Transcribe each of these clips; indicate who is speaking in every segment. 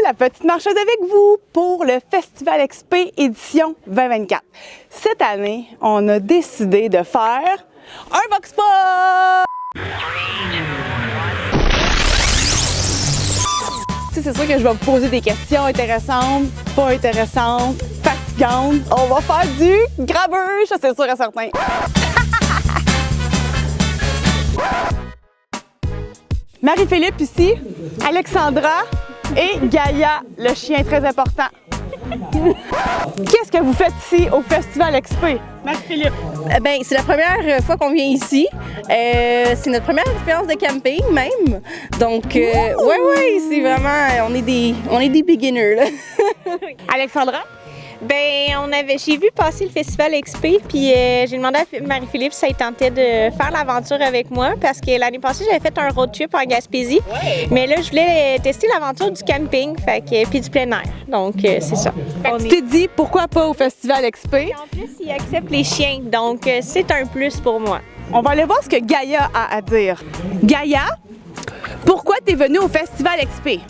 Speaker 1: la petite marcheuse avec vous pour le Festival XP édition 2024. Cette année, on a décidé de faire un Vox Pop! C'est sûr que je vais vous poser des questions intéressantes, pas intéressantes, fatigantes. On va faire du grabuge, ça c'est sûr et certain. Marie-Philippe ici, Alexandra et Gaïa, le chien très important. Qu'est-ce que vous faites ici au Festival XP? Marie-Philippe.
Speaker 2: Ben, c'est la première fois qu'on vient ici. C'est notre première expérience de camping même. Donc, ouais, c'est vraiment, on est des beginners là.
Speaker 1: Alexandra?
Speaker 3: Ben, j'ai vu passer le Festival XP, puis j'ai demandé à Marie-Philippe si ça lui tentait de faire l'aventure avec moi, parce que l'année passée, j'avais fait un road trip en Gaspésie. Ouais. Mais là, je voulais tester l'aventure du camping, puis du plein air. Donc, c'est ça.
Speaker 1: Tu t'es dit, pourquoi pas au Festival XP?
Speaker 3: Et en plus, il accepte les chiens, donc c'est un plus pour moi.
Speaker 1: On va aller voir ce que Gaïa a à dire. Gaïa, pourquoi t'es venue au Festival XP?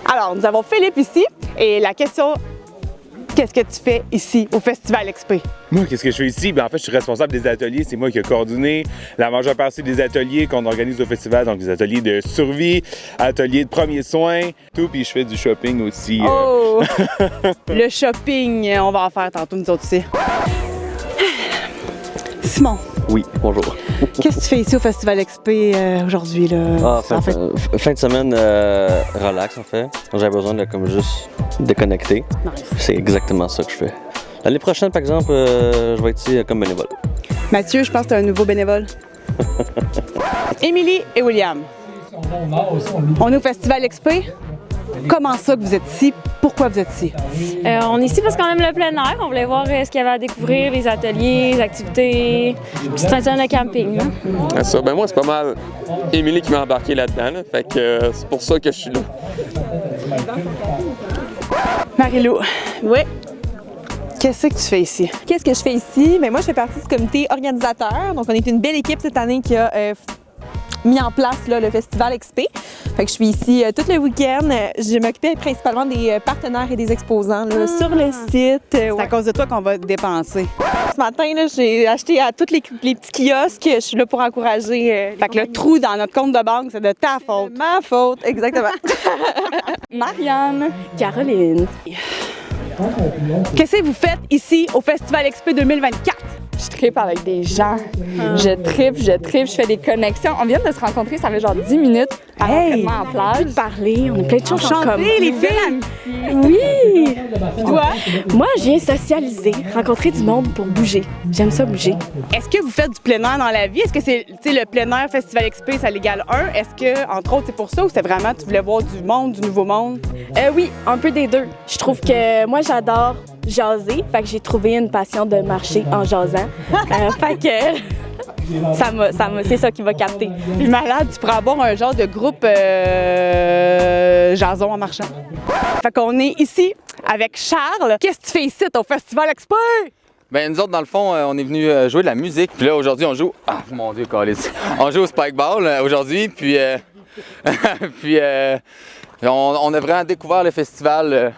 Speaker 1: Alors, nous avons Philippe ici et la question, qu'est-ce que tu fais ici au Festival XP?
Speaker 4: Moi, qu'est-ce que je fais ici? Ben, en fait, je suis responsable des ateliers. C'est moi qui ai coordonné la majeure partie des ateliers qu'on organise au festival. Donc, des ateliers de survie, ateliers de premiers soins, tout. Puis je fais du shopping aussi.
Speaker 1: Oh! Le shopping, on va en faire tantôt, nous autres aussi. Simon.
Speaker 5: Oui, bonjour.
Speaker 1: Qu'est-ce que tu fais ici au Festival XP aujourd'hui?
Speaker 5: Fin de semaine relax en fait. J'avais besoin de comme juste déconnecter. Nice. C'est exactement ça que je fais. L'année prochaine, par exemple, je vais être ici comme bénévole.
Speaker 1: Mathieu, je pense que tu es un nouveau bénévole. Émilie et William. On est au Festival XP. Comment ça que vous êtes ici? Pourquoi vous êtes ici?
Speaker 6: On est ici parce qu'on aime le plein air. On voulait voir ce qu'il y avait à découvrir, les ateliers, les activités, petite fin de semaine de camping.
Speaker 7: Hein? Ça, ben moi, c'est pas mal Émilie qui m'a embarqué là-dedans. Là. Fait que c'est pour ça que je suis là.
Speaker 1: Marie-Lou. Oui. Qu'est-ce que tu fais ici?
Speaker 2: Qu'est-ce que je fais ici? Ben, moi, je fais partie du comité organisateur. Donc, on est une belle équipe cette année qui a mis en place là, le Festival XP. Fait que je suis ici tout le week-end. Je m'occupais principalement des partenaires et des exposants là, sur le site.
Speaker 1: C'est à cause de toi qu'on va dépenser.
Speaker 2: Ce matin, j'ai acheté à tous les petits kiosques. Je suis là pour encourager.
Speaker 1: Fait que le trou dans notre compte de banque, c'est de ta faute.
Speaker 2: Ma faute, exactement.
Speaker 6: Marianne.
Speaker 2: Caroline.
Speaker 1: Qu'est-ce que vous faites ici au Festival XP 2024?
Speaker 6: Je tripe avec des gens. Je tripe, je fais des connexions. On vient de se rencontrer, ça fait genre 10 minutes.
Speaker 1: Hey!
Speaker 6: En plage.
Speaker 2: On peut parler, on a plein de choses en commun.
Speaker 1: Les filles!
Speaker 6: Oui!
Speaker 1: Toi?
Speaker 2: Moi, je viens socialiser, rencontrer du monde pour bouger. J'aime ça bouger.
Speaker 1: Est-ce que vous faites du plein air dans la vie? Est-ce que c'est le plein air Festival XP, ça l'égale 1? Est-ce que, entre autres, c'est pour ça ou c'était vraiment tu voulais voir du monde, du nouveau monde?
Speaker 2: Oui, un peu des deux. Je trouve que moi, j'adore jaser. Fait que j'ai trouvé une passion de marcher en jasant. Fait que c'est ça qui va capter.
Speaker 1: Puis malade, tu pourrais avoir un genre de groupe jason en marchant. Fait qu'on est ici avec Charles. Qu'est-ce que tu fais ici au Festival XP?
Speaker 7: Ben nous autres, dans le fond, on est venus jouer de la musique. Puis là, aujourd'hui, on joue... Ah, mon Dieu, câlisse. On joue au Spikeball aujourd'hui, puis... on a vraiment découvert le festival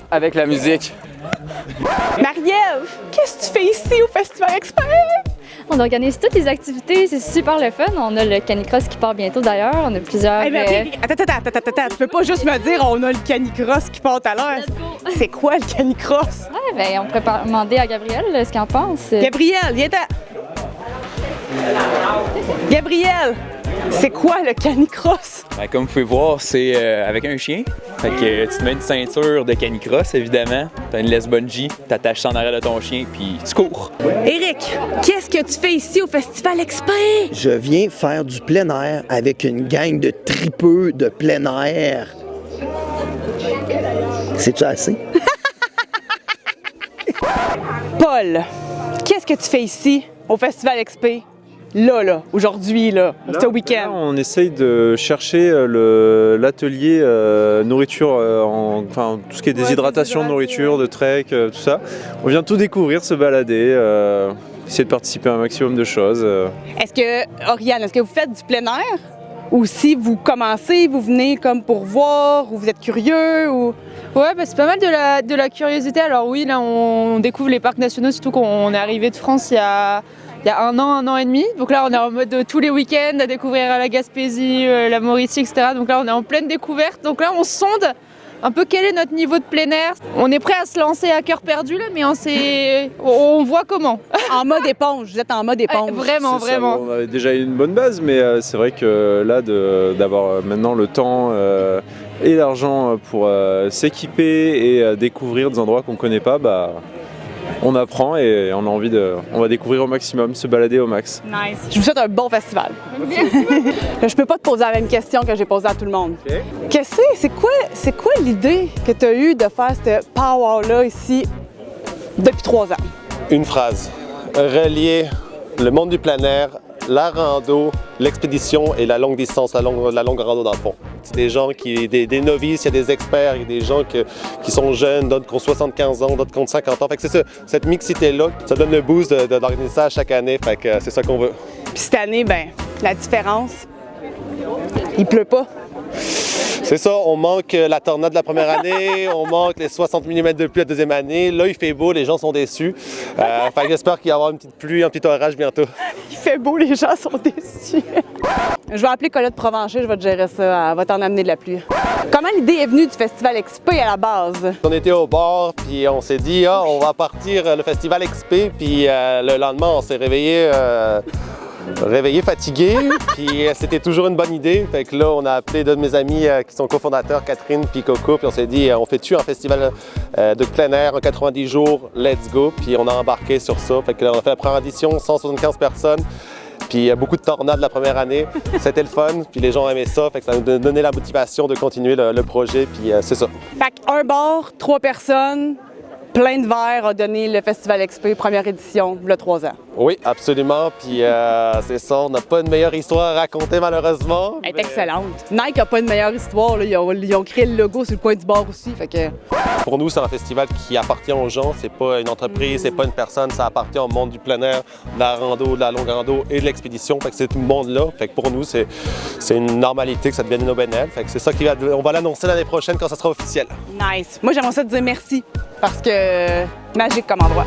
Speaker 7: avec la musique.
Speaker 1: Marie-Ève, qu'est-ce que tu fais ici au Festival XP?
Speaker 6: On organise toutes les activités, c'est super le fun. On a le canicross qui part bientôt d'ailleurs. On a plusieurs...
Speaker 1: Attends, tu peux pas juste me dire on a le canicross qui part à l'heure. C'est quoi le canicross?
Speaker 6: Ouais, ben on pourrait demander à Gabrielle ce qu'elle en pense.
Speaker 1: Gabrielle, viens-t'en! Gabrielle, c'est quoi le canicross?
Speaker 8: Ben, comme vous pouvez voir, c'est avec un chien. Fait que tu te mets une ceinture de canicross, évidemment. T'as une laisse bungee, t'attaches ça en arrière de ton chien, puis tu cours.
Speaker 1: Éric, qu'est-ce que tu fais ici au Festival XP?
Speaker 9: Je viens faire du plein air avec une gang de tripeux de plein air. C'est-tu assez?
Speaker 1: Paul, qu'est-ce que tu fais ici au Festival XP? Là, aujourd'hui, ce week-end.
Speaker 10: Là, on essaye de chercher l'atelier nourriture, enfin tout ce qui est déshydratation de nourriture, de trek, tout ça. On vient tout découvrir, se balader, essayer de participer à un maximum de choses.
Speaker 1: Oriane, est-ce que vous faites du plein air? ou si vous commencez, vous venez comme pour voir, ou vous êtes curieux, ou...
Speaker 11: Ouais, c'est pas mal de la curiosité. Alors oui, là, on découvre les parcs nationaux, surtout qu'on est arrivé de France il y a 1 an et demi. Donc là, on est en mode tous les week-ends à découvrir la Gaspésie, la Mauricie, etc. Donc là, on est en pleine découverte. Donc là, on sonde un peu quel est notre niveau de plein air. On est prêt à se lancer à cœur perdu, là, mais on voit comment.
Speaker 1: En mode éponge, vous êtes en mode éponge.
Speaker 11: Vraiment.
Speaker 10: On avait déjà une bonne base, mais c'est vrai que là, d'avoir maintenant le temps et l'argent pour s'équiper et découvrir des endroits qu'on ne connaît pas, on apprend et on va découvrir au maximum, se balader au max.
Speaker 1: Nice. Je vous souhaite un bon festival. Je peux pas te poser la même question que j'ai posée à tout le monde. Okay. C'est quoi l'idée que tu as eue de faire ce power-là ici depuis 3 ans?
Speaker 12: Une phrase. Relier le monde du plein air, la rando, l'expédition et la longue distance, la longue rando dans le fond. C'est des gens des novices, il y a des experts, il y a des gens qui sont jeunes, d'autres qui ont 75 ans, d'autres qui ont 50 ans. Fait que c'est ça, cette mixité-là, ça donne le boost d'organiser ça chaque année. Fait que c'est ça qu'on veut.
Speaker 1: Puis cette année, la différence, il pleut pas.
Speaker 12: C'est ça, on manque la tornade de la première année, on manque les 60 mm de pluie la deuxième année. Là, il fait beau, les gens sont déçus. Fait que j'espère qu'il va y avoir une petite pluie, un petit orage bientôt.
Speaker 1: Il fait beau, les gens sont déçus. Je vais appeler Colette Provencher, je vais te gérer ça. Elle va t'en amener de la pluie. Comment l'idée est venue du Festival XP à la base?
Speaker 12: On était au bar, puis on s'est dit, on va partir le Festival XP, puis le lendemain, on s'est réveillé fatigué, puis c'était toujours une bonne idée. Fait que là, on a appelé 2 de mes amis qui sont cofondateurs, Catherine puis Coco, puis on s'est dit, on fait-tu un festival de plein air en 90 jours, let's go, puis on a embarqué sur ça. Fait que là, on a fait la première édition, 175 personnes, puis beaucoup de tornades la première année. C'était le fun, puis les gens aimaient ça, fait que ça nous donnait la motivation de continuer le projet, puis c'est ça.
Speaker 1: Fait qu'un bar, 3 personnes, plein de verres a donné le Festival XP, première édition, le 3 ans.
Speaker 12: Oui, absolument. Puis c'est ça, on n'a pas une meilleure histoire à raconter malheureusement.
Speaker 1: Elle est excellente. Nike n'a pas une meilleure histoire. Là. Ils ont créé le logo sur le coin du bar aussi. Fait que...
Speaker 12: Pour nous, c'est un festival qui appartient aux gens. C'est pas une entreprise, c'est pas une personne. Ça appartient au monde du plein air, de la rando, de la longue rando et de l'expédition. Fait que c'est tout le monde-là. Fait que pour nous, c'est une normalité que ça devienne une aubaine. Fait que c'est ça on va l'annoncer l'année prochaine quand ça sera officiel.
Speaker 1: Nice. Moi, j'aimerais ça te dire merci parce que magique comme endroit.